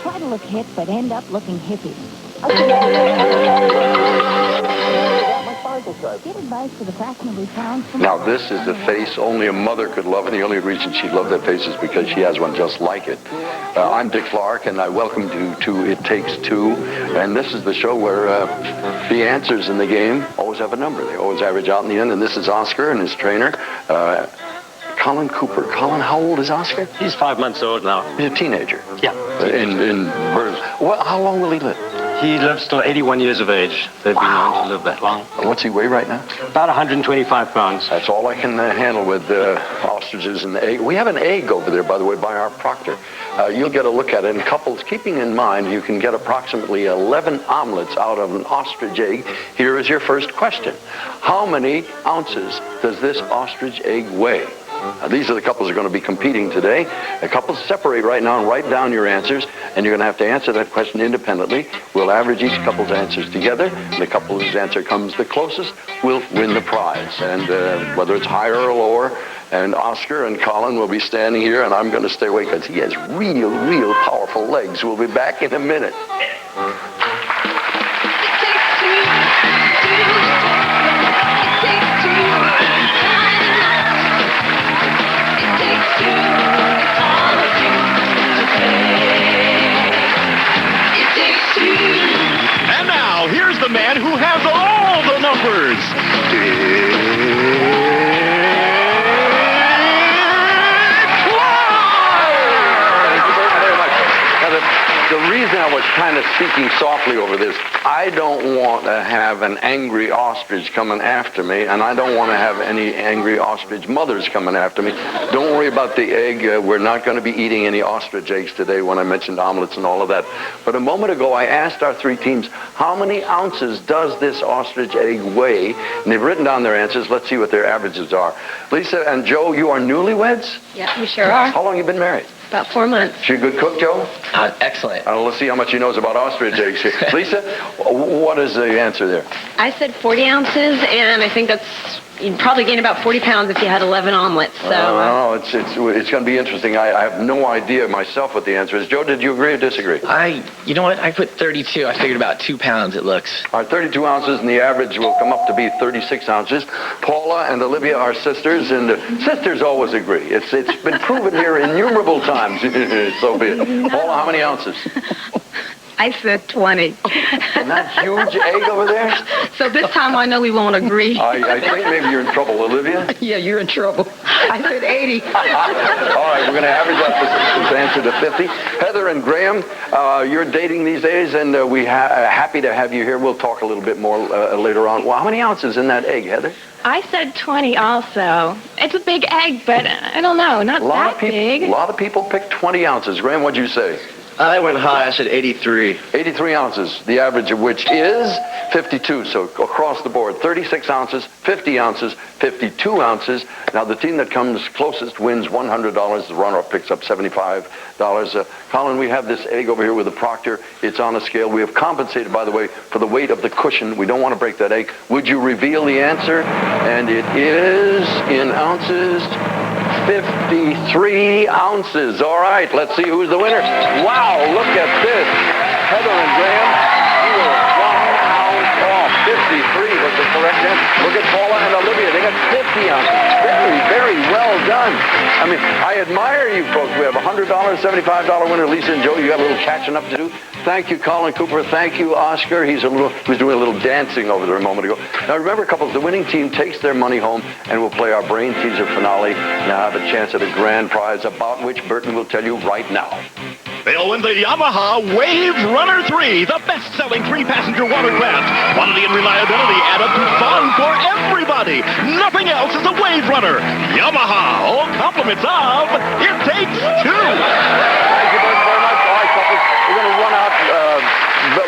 Try to look hip, but end up looking hippie. Give advice for the fashionably found. Now, this is the face only a mother could love, and the only reason she loved that face is because she has one just like it. I'm Dick Clark, and I welcome you to It Takes Two. And this is the show where the answers in the game always have a number. They always average out in the end. And this is Oscar and his trainer, Colin Cooper. Colin, how old is Oscar? He's 5 months old now. He's a teenager. Yeah. In Berlin. How long will he live? He lives till 81 years of age. They've been known to live that long. What's he weigh right now? About 125 pounds. That's all I can handle with ostriches and the egg. We have an egg over there, by the way, by our proctor. You'll get a look at it in couples. Keeping in mind, you can get approximately 11 omelets out of an ostrich egg. Here is your first question. How many ounces does this ostrich egg weigh? Now, these are the couples who are going to be competing today. The couples separate right now and write down your answers, and you're going to have to answer that question independently. We'll average each couple's answers together. The couple whose answer comes the closest will win the prize. And whether it's higher or lower, and Oscar and Colin will be standing here, and I'm going to stay away because he has real powerful legs. We'll be back in a minute. And now, here's the man who has all the numbers. The reason I was kind of speaking softly over this, I don't want to have an angry ostrich coming after me, and I don't want to have any angry ostrich mothers coming after me. Don't worry about the egg. We're not going to be eating any ostrich eggs today when I mentioned omelets and all of that. But a moment ago, I asked our three teams, how many ounces does this ostrich egg weigh? And they've written down their answers. Let's see what their averages are. Lisa and Joe, you are newlyweds? Yeah, we sure are. How long have you been married? About 4 months. She a good cook, Joe? Excellent. Let's see how much she knows about ostrich eggs here. Lisa, what is the answer there? I said 40 ounces, and I think you'd probably gain about 40 pounds if you had 11 omelets. So. It's going to be interesting. I have no idea myself what the answer is. Joe, did you agree or disagree? You know what? I put 32. I figured about 2 pounds, it looks. All right, 32 ounces, and the average will come up to be 36 ounces. Paula and Olivia are sisters, and sisters always agree. It's been proven here innumerable times. So be it. Paula, how many ounces? I said 20. And that huge egg over there? So this time I know we won't agree. I think maybe you're in trouble, Olivia. Yeah, you're in trouble. I said 80. All right, we're going to average out this answer to 50. Heather and Graham, you're dating these days, and we're happy to have you here. We'll talk a little bit more later on. Well, how many ounces in that egg, Heather? I said 20 also. It's a big egg, but I don't know, not that big. A lot of people pick 20 ounces. Graham, what'd you say? I went high. I said 83. 83 ounces, the average of which is 52. So across the board, 36 ounces, 50 ounces, 52 ounces. Now, the team that comes closest wins $100. The runner-up picks up $75. Colin, we have this egg over here with the proctor. It's on a scale. We have compensated, by the way, for the weight of the cushion. We don't want to break that egg. Would you reveal the answer? And it is in ounces. 53 ounces. All right, let's see who's the winner. Wow, look at this. Heather and Graham, you were 1 ounce off. 53 was the correct answer. Look at Paula and Olivia. They got 50 ounces. Very well done. I mean, I admire you folks. We have a $100, $75 winner. Lisa and Joe, you got a little catching up to do. Thank you, Colin Cooper. Thank you, Oscar. He was doing a little dancing over there a moment ago. Now, remember, couples, the winning team takes their money home, and we'll play our brain teaser finale. Now have a chance at a grand prize, about which Burton will tell you right now. They'll win the Yamaha Wave Runner 3, the best-selling 3-passenger watercraft. Quality and reliability add up to fun for everybody. Nothing else is a Wave Runner. Yamaha, all compliments of It Takes Two. Thank you very much. All right, couples, we're going to run out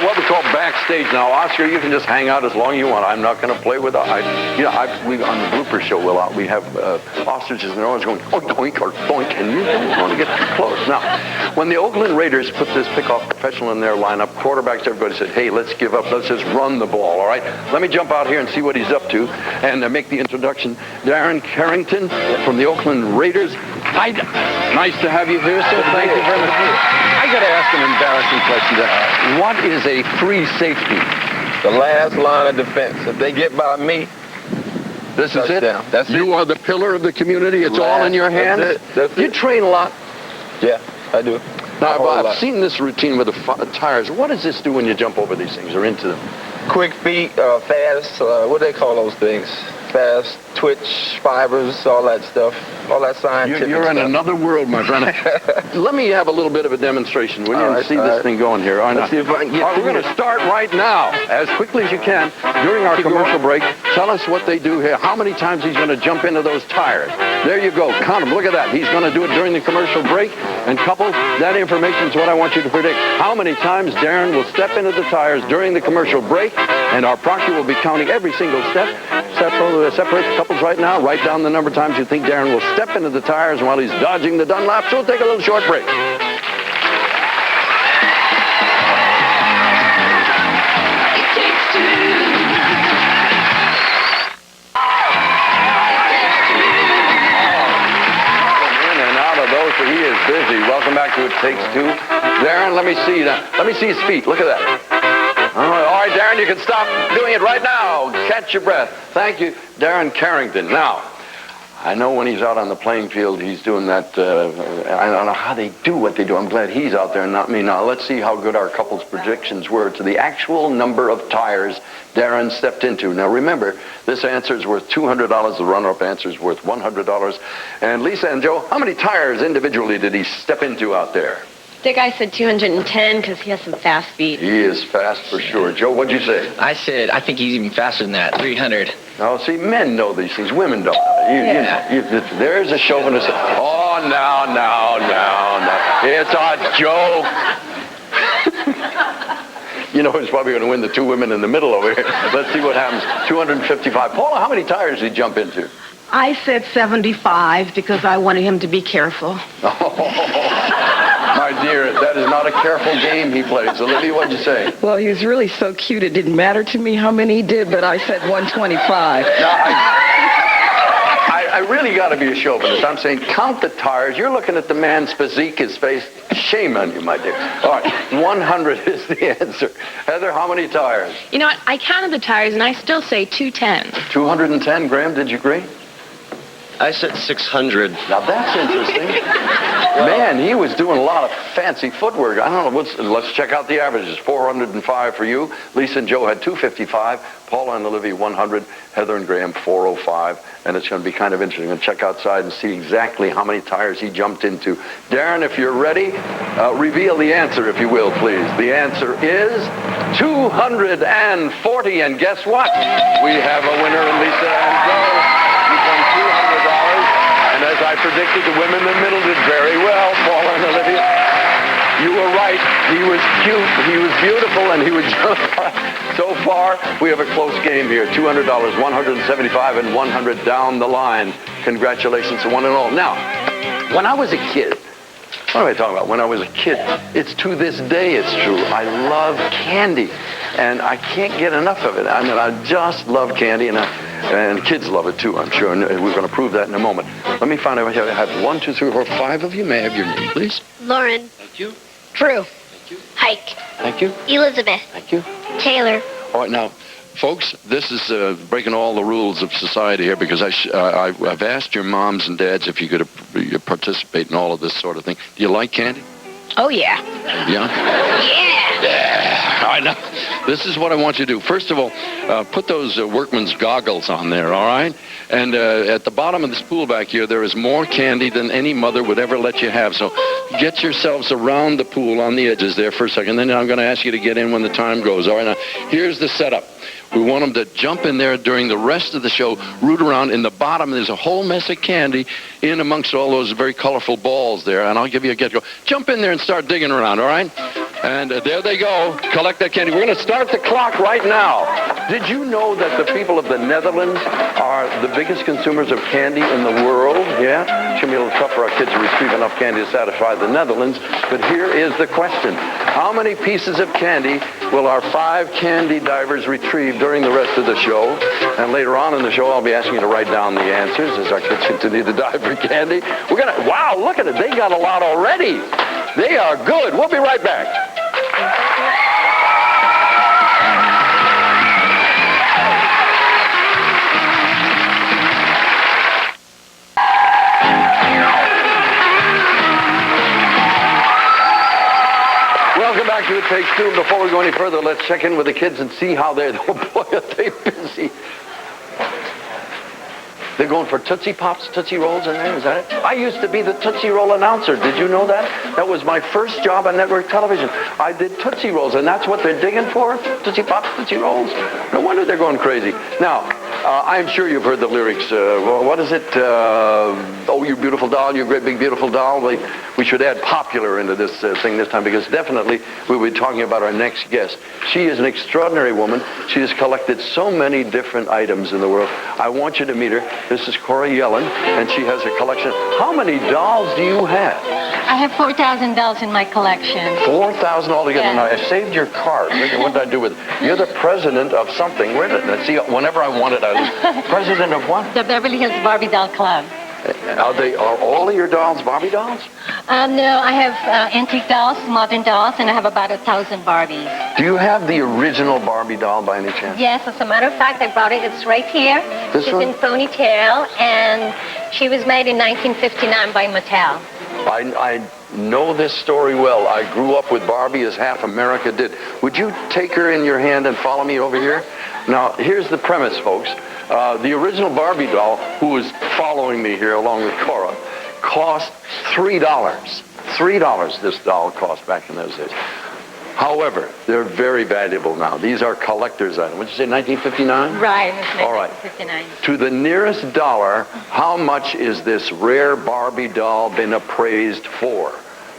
what we call backstage now. Oscar, you can just hang out as long as you want. I'm not going to play with it. On the blooper show, we have ostriches, and they're always going oink or boink, and you don't want to get too close. Now, when the Oakland Raiders put this pickoff professional in their lineup, quarterbacks, everybody said, hey, let's give up. Let's just run the ball, all right? Let me jump out here and see what he's up to and make the introduction. Darren Carrington from the Oakland Raiders. Nice to have you here, sir. Thank you very much. I got to ask an embarrassing interesting question. What is a free safety? The last line of defense. If they get by me, This is it? touchdown. That's You it. are the pillar of the community. It's all in your hands. That's it. You train a lot. Yeah, I do. Now, A whole I've lot. seen this routine with the tires. What does this do when you jump over these things or into them? Quick feet, fast, what do they call those things? Fast twitch fibers, all that stuff. All that scientific You're in stuff. another world, my friend. Let me have a little bit of a demonstration, will you, All and right, see all this right. thing going here. All right, Let's see if I can get all right, we're through going to start right now, as quickly as you can, during our commercial break. Tell us what they do here, how many times he's going to jump into those tires. There you go. Count them. Look at that. He's going to do it during the commercial break. And couple, that information is what I want you to predict. How many times Darren will step into the tires during the commercial break, and our proctor will be counting every single step. Separate couples right now. Write down the number of times you think Darren will step into the tires while he's dodging the Dunlap. So we'll take a little short break. In and out of those, but he is busy. Welcome back to It Takes Two. Darren, let me see that. Let me see his feet. Look at that. All right, Darren, you can stop doing it right now. Catch your breath. Thank you, Darren Carrington. Now, I know when he's out on the playing field, he's doing that. I don't know how they do what they do. I'm glad he's out there and not me. Now, let's see how good our couple's predictions were to the actual number of tires Darren stepped into. Now, remember, this answer is worth $200. The runner-up answer is worth $100. And Lisa and Joe, how many tires individually did he step into out there? The guy said 210 because he has some fast feet. He is fast for sure. Joe, what'd you say? I said, I think he's even faster than that, 300. Now, see, men know these things. Women don't. There's a chauvinist. Oh, now. It's a joke. You know who's probably going to win? The two women in the middle over here. Let's see what happens. 255. Paula, how many tires did he jump into? I said 75 because I wanted him to be careful. My dear, that is not a careful game he plays. Olivia, what'd you say? Well, he was really so cute. It didn't matter to me how many he did, but I said 125. Now, I really got to be a chauvinist. I'm saying count the tires. You're looking at the man's physique, his face. Shame on you, my dear. All right, 100 is the answer. Heather, how many tires? You know what? I counted the tires, and I still say 210. 210, Graham, did you agree? I said 600. Now, that's interesting. Man, he was doing a lot of fancy footwork. I don't know. Let's check out the averages. 405 for you. Lisa and Joe had 255. Paula and Olivia, 100. Heather and Graham, 405. And it's going to be kind of interesting. I'm going to check outside and see exactly how many tires he jumped into. Darren, if you're ready, reveal the answer, if you will, please. The answer is 240. And guess what? We have a winner in Lisa and Joe. You've won $200. And as I predicted, the women in the middle did very well, Paula and Olivia. You were right. He was cute, he was beautiful, and he was so far, we have a close game here. $200, 175, and 100 down the line. Congratulations to one and all. Now, when I was a kid, what am I talking about? When I was a kid, it's to this day it's true. I love candy, and I can't get enough of it. I mean, I just love candy, and kids love it too, I'm sure, and we're going to prove that in a moment. Let me find out. I have 1, 2, 3, 4, 5 of you. May I have your name, please? Lauren. Thank you. Drew. Thank you. Hike. Thank you. Elizabeth. Thank you. Taylor. All right, now, folks, this is breaking all the rules of society here because I've asked your moms and dads if you could participate in all of this sort of thing. Do you like candy? Oh, yeah. Yeah? Yeah. All right, now, this is what I want you to do. First of all, put those workman's goggles on there, all right? And at the bottom of this pool back here, there is more candy than any mother would ever let you have. So get yourselves around the pool on the edges there for a second. Then I'm going to ask you to get in when the time goes. All right, now, here's the setup. We want them to jump in there during the rest of the show, root around. In the bottom, there's a whole mess of candy in amongst all those very colorful balls there, and I'll give you a get-go. Jump in there and start digging around, all right? And there they go. Collect that candy. We're going to start the clock right now. Did you know that the people of the Netherlands are the biggest consumers of candy in the world? Yeah? It's going to be a little tough for our kids to retrieve enough candy to satisfy the Netherlands. But here is the question. How many pieces of candy will our 5 candy divers retrieve during the rest of the show? And later on in the show, I'll be asking you to write down the answers as our kids continue to dive for candy. We're going to, wow, look at it. They got a lot already. They are good. We'll be right back. Welcome back to It Takes Two. Before we go any further, let's check in with the kids and see how they're... Oh, boy, are they busy. They're going for Tootsie Pops, Tootsie Rolls in there, is that it? I used to be the Tootsie Roll announcer. Did you know that? That was my first job on network television. I did Tootsie Rolls, and that's what they're digging for? Tootsie Pops, Tootsie Rolls? No wonder they're going crazy. Now, I'm sure you've heard the lyrics. What is it? Oh, you beautiful doll, you great big beautiful doll. We should add popular into this thing this time, because definitely we'll be talking about our next guest. She is an extraordinary woman. She has collected so many different items in the world. I want you to meet her. This is Cora Yellen, and she has a collection. How many dolls do you have? I have 4,000 dolls in my collection. 4,000 altogether. Yeah. Now, I saved your card. What did I do with it? You're the president of something. Where did I see? Whenever I wanted, I was president of what? The Beverly Hills Barbie Doll Club. Are all of your dolls Barbie dolls? No, I have antique dolls, modern dolls, and I have about 1,000 Barbies. Do you have the original Barbie doll by any chance? Yes, as a matter of fact, I brought it. It's right here. This She's one? in ponytail, and she was made in 1959 by Mattel. I know this story well. I grew up with Barbie as half America did. Would you take her in your hand and follow me over here? Now, here's the premise, folks. The original Barbie doll, who is following me here along with Cora, cost $3. $3 this doll cost back in those days. However, they're very valuable now. These are collector's items. Would you say 1959? Right, it's All right. 1959. To the nearest dollar, how much is this rare Barbie doll been appraised for?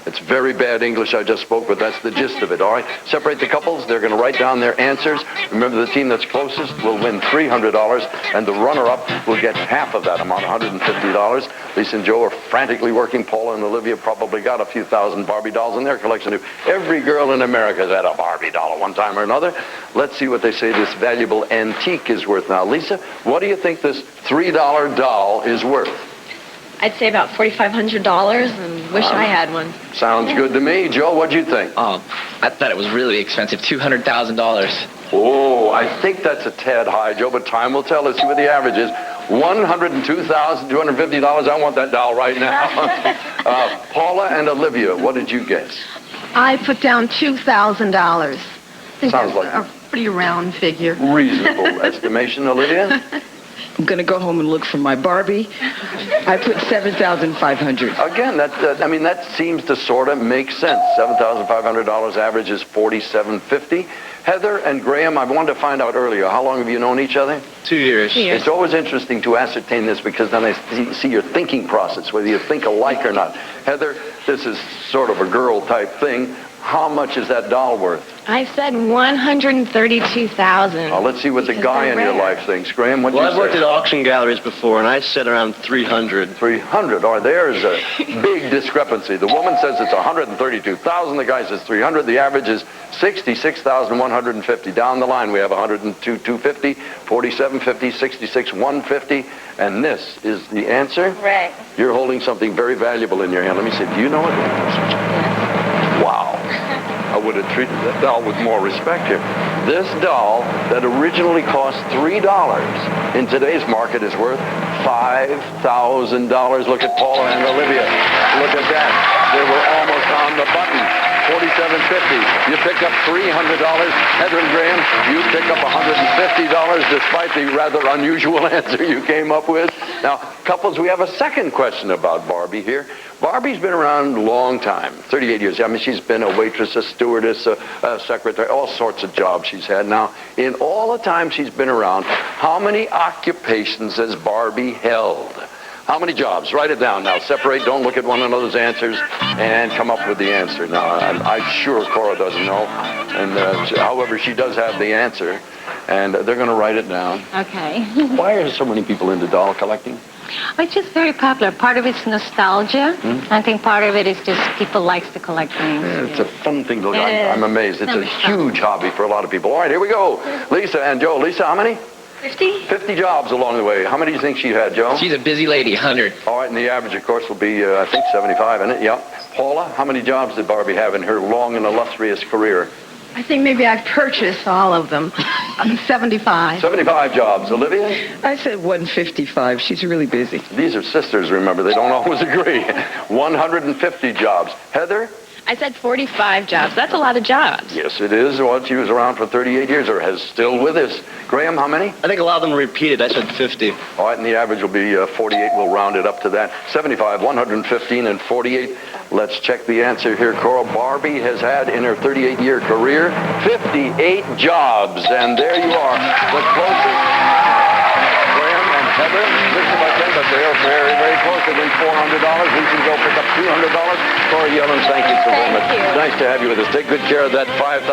It's very bad English I just spoke, but that's the gist of it, all right? Separate the couples. They're going to write down their answers. Remember, the team that's closest will win $300, and the runner-up will get half of that amount, $150. Lisa and Joe are frantically working. Paula and Olivia probably got a few thousand Barbie dolls in their collection, too. Every girl in America has had a Barbie doll at one time or another. Let's see what they say this valuable antique is worth now. Lisa, what do you think this $3 doll is worth? I'd say about $4,500, and wish I had one. Sounds good to me. Joe, what'd you think? Oh, I thought it was really expensive, $200,000. Oh, I think that's a tad high, Joe, but time will tell. Let's see what the average is. $102,250. I want that doll right now. Paula and Olivia, what did you guess? I put down $2,000. Sounds like a pretty round figure. reasonable estimation, Olivia. I'm going to go home and look for my Barbie. I put $7,500. Again, that seems to sort of make sense. $7,500 average is $4,750. Heather and Graham, I wanted to find out earlier, how long have you known each other? 2 years. It's always interesting to ascertain this, because then I see your thinking process, whether you think alike or not. Heather, this is sort of a girl type thing. How much is that doll worth? I said $132,000. Let's see what the guy in your life thinks. Graham, what do you say? Well, I've worked at auction galleries before, and I said around 300. 300. All right, there's a big discrepancy. The woman says it's 132,000. The guy says 300. The average is 66,150. Down the line, we have 102,250, 4750, 66,150, and this is the answer. Right. You're holding something very valuable in your hand. Let me see. Do you know it? Wow. I would have treated that doll with more respect here. This doll that originally cost $3 in today's market is worth $5,000. Look at Paula and Olivia. Look at that. They were almost on the button. $4,750. You pick up $300. Heather and Graham, you pick up $150 despite the rather unusual answer you came up with. Now, couples, we have a second question about Barbie here. Barbie's been around a long time, 38 years. I mean, she's been a waitress, a stewardess, a secretary, all sorts of jobs she's had. Now, in all the time she's been around, how many occupations has Barbie held? How many jobs? Write it down now. Separate, don't look at one another's answers, and come up with the answer. Now, I'm sure Cora doesn't know, and however, she does have the answer, and they're going to write it down. Okay. Why are so many people into doll collecting? It's just very popular. Part of it's nostalgia. I think part of it is just people likes to collect things. Yeah, it's a fun thing to look at. It is. I'm amazed. It's a It's fun. huge hobby for a lot of people. All right, here we go. Lisa and Joe. Lisa, how many? 50? 50 jobs along the way. How many do you think she had, Joe? She's a busy lady, 100. All right, and the average, of course, will be, I think, 75, isn't it? Yeah. Paula, how many jobs did Barbie have in her long and illustrious career? I think maybe I've purchased all of them. 75. 75 jobs. Olivia? I said 155. She's really busy. These are sisters, remember. They don't always agree. 150 jobs. Heather? I said 45 jobs. That's a lot of jobs. Yes, it is. Well, she was around for 38 years, or has still with us. Graham, how many? I think a lot of them are repeated. I said 50. All right, and the average will be 48. We'll round it up to that. 75, 115, and 48. Let's check the answer here, Coral. Barbie has had, in her 38-year career, 58 jobs. And there you are. The closest. Graham and Heather, listen by 10, but they are very, very close. They win $400. We can go pick up $200. Cora Yellens, thank you so very much. Thank you. Nice to have you with us. Take good care of that $5,000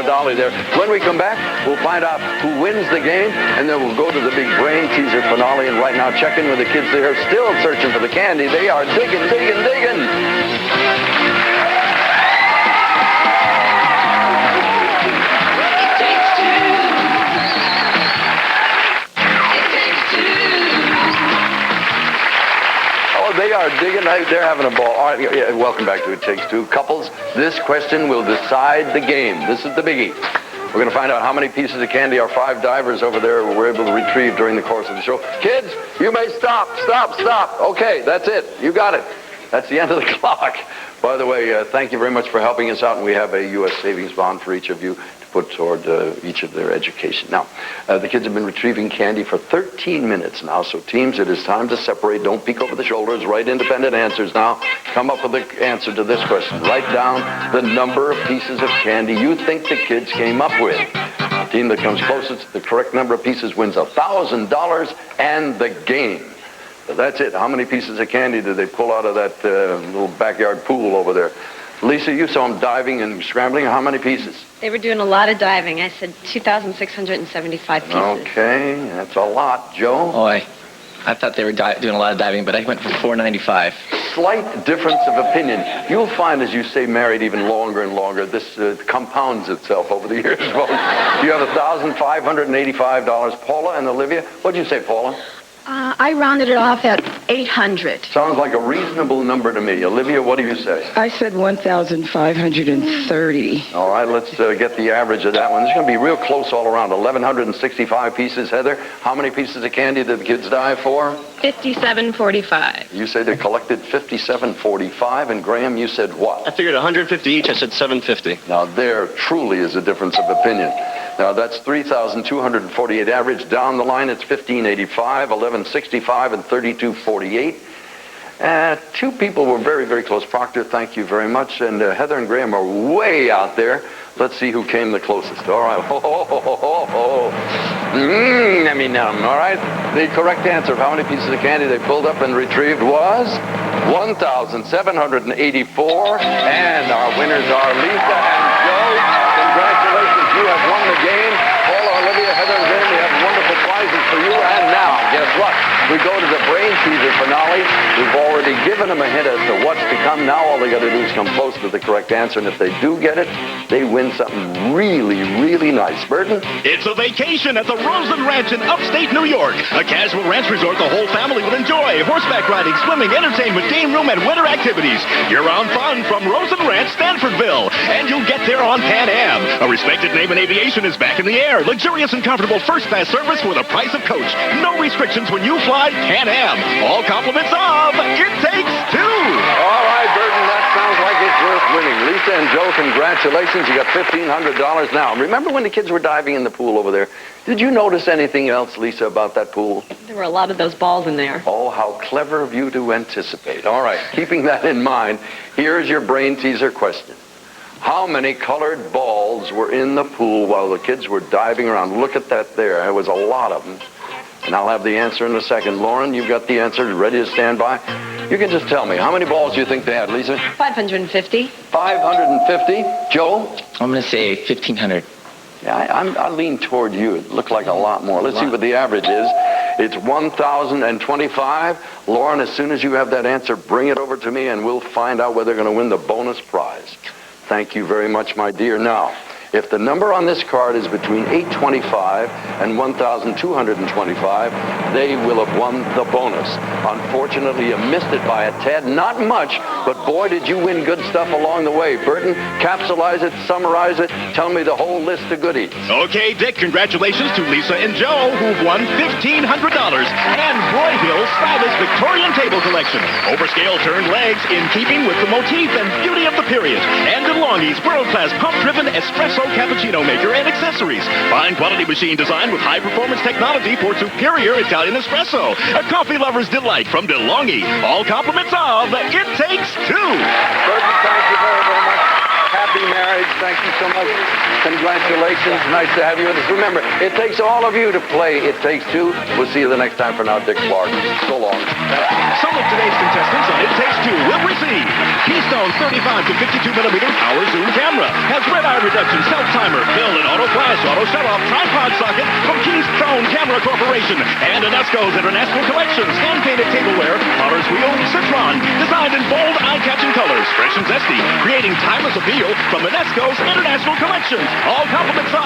dolly there. When we come back, we'll find out who wins the game, and then we'll go to the big brain teaser finale. And right now, check in with the kids. They are still searching for the candy. They are digging, digging, digging. They are digging. They're having a ball. All right, yeah, welcome back to It Takes Two. Couples, this question will decide the game. This is the biggie. We're going to find out how many pieces of candy our 5 divers over there were able to retrieve during the course of the show. Kids, you may stop. Okay, that's it. You got it. That's the end of the clock. By the way, thank you very much for helping us out, and we have a U.S. savings bond for each of you to put toward each of their education. Now, the kids have been retrieving candy for 13 minutes now, so teams, it is time to separate. Don't peek over the shoulders. Write independent answers now. Come up with the answer to this question. Write down the number of pieces of candy you think the kids came up with. The team that comes closest to the correct number of pieces wins $1,000 and the game. So that's it. How many pieces of candy did they pull out of that little backyard pool over there? Lisa, you saw them diving and scrambling. How many pieces? They were doing a lot of diving. I said 2,675 pieces. Okay, that's a lot. Joe? Oh, I thought they were doing a lot of diving, but I went for 495. Slight difference of opinion. You'll find as you stay married even longer and longer, this compounds itself over the years. Well, you have $1,585. Paula and Olivia, what did you say, Paula? I rounded it off at 800. Sounds like a reasonable number to me. Olivia, what do you say? I said 1,530. All right, let's get the average of that one. This is going to be real close all around. 1,165 pieces. Heather, how many pieces of candy did the kids dive for? 57.45. You say they collected 57.45, and Graham, you said what? I figured 150 each. I said 750. Now, there truly is a difference of opinion. Now, that's 3,248 average. Down the line, it's 1585, 1165, and 3248. 2 people were very, very close. Proctor, thank you very much. And Heather and Graham are way out there. Let's see who came the closest. All right. Yummy-num. All right. The correct answer of how many pieces of candy they pulled up and retrieved was 1,784. And our winners are Lisa and Joe. Congratulations. You have won the game. Paula, Olivia, Heather, and Graham, we have wonderful prizes for you. And now, guess what? We go to the brain teaser finale. We've already given them a hint as to what's to come. Now all they got to do is come close to the correct answer. And if they do get it, they win something really, really nice. Burton? It's a vacation at the Rosen Ranch in upstate New York. A casual ranch resort the whole family will enjoy. Horseback riding, swimming, entertainment, game room, and winter activities. Year-round fun from Rosen Ranch, Stanfordville. And you'll get there on Pan Am. A respected name in aviation is back in the air. Luxurious and comfortable first-class service for the price of coach. No restrictions when you fly Pan Am. All compliments of It Takes Two. All right, Burton, that sounds like it's worth winning. Lisa and Joe, congratulations. You got $1,500 now. Remember when the kids were diving in the pool over there? Did you notice anything else, Lisa, about that pool? There were a lot of those balls in there. Oh, how clever of you to anticipate. All right, keeping that in mind, here's your brain teaser question. How many colored balls were in the pool while the kids were diving around? Look at that there. There was a lot of them. And I'll have the answer in a second. Lauren, you've got the answer ready to stand by. You can just tell me. How many balls do you think they had, Lisa? 550. 550. Joe? I'm going to say 1,500. Yeah, I lean toward you. It looked like a lot more. Let's see what the average is. It's 1,025. Lauren, as soon as you have that answer, bring it over to me, and we'll find out whether they're going to win the bonus prize. Thank you very much, my dear. Now, If the number on this card is between 825 and 1,225, they will have won the bonus. Unfortunately, you missed it by a tad. Not much, but boy, did you win good stuff along the way. Burton, capsulize it, summarize it, tell me the whole list of goodies. Okay, Dick, congratulations to Lisa and Joe, who've won $1,500 and Broyhill's stylish Victorian table collection. Overscale turned legs in keeping with the motif and beauty of the period. And DeLonghi's world-class pump-driven espresso cappuccino maker and accessories. Fine quality machine design with high-performance technology for superior Italian espresso. A coffee lover's delight from DeLonghi. All compliments of It Takes Two. Burton, thank you very, very much. Happy marriage. Thank you so much. Congratulations. Nice to have you with us. Remember, it takes all of you to play It Takes Two. We'll see you the next time. For now, Dick Clark. So long. Some of today's contestants on It Takes Two will receive Keystone's 35 to 52 millimeter power zoom camera. Has red eye reduction, self-timer, fill and auto flash, auto shut-off, tripod socket from Keystone Camera Corporation. And Enesco's International Collections, hand-painted tableware, Potter's Wheel, Citron. Designed in bold, eye-catching colors, fresh and zesty, creating timeless appeal from Enesco's International Collections. All compliments of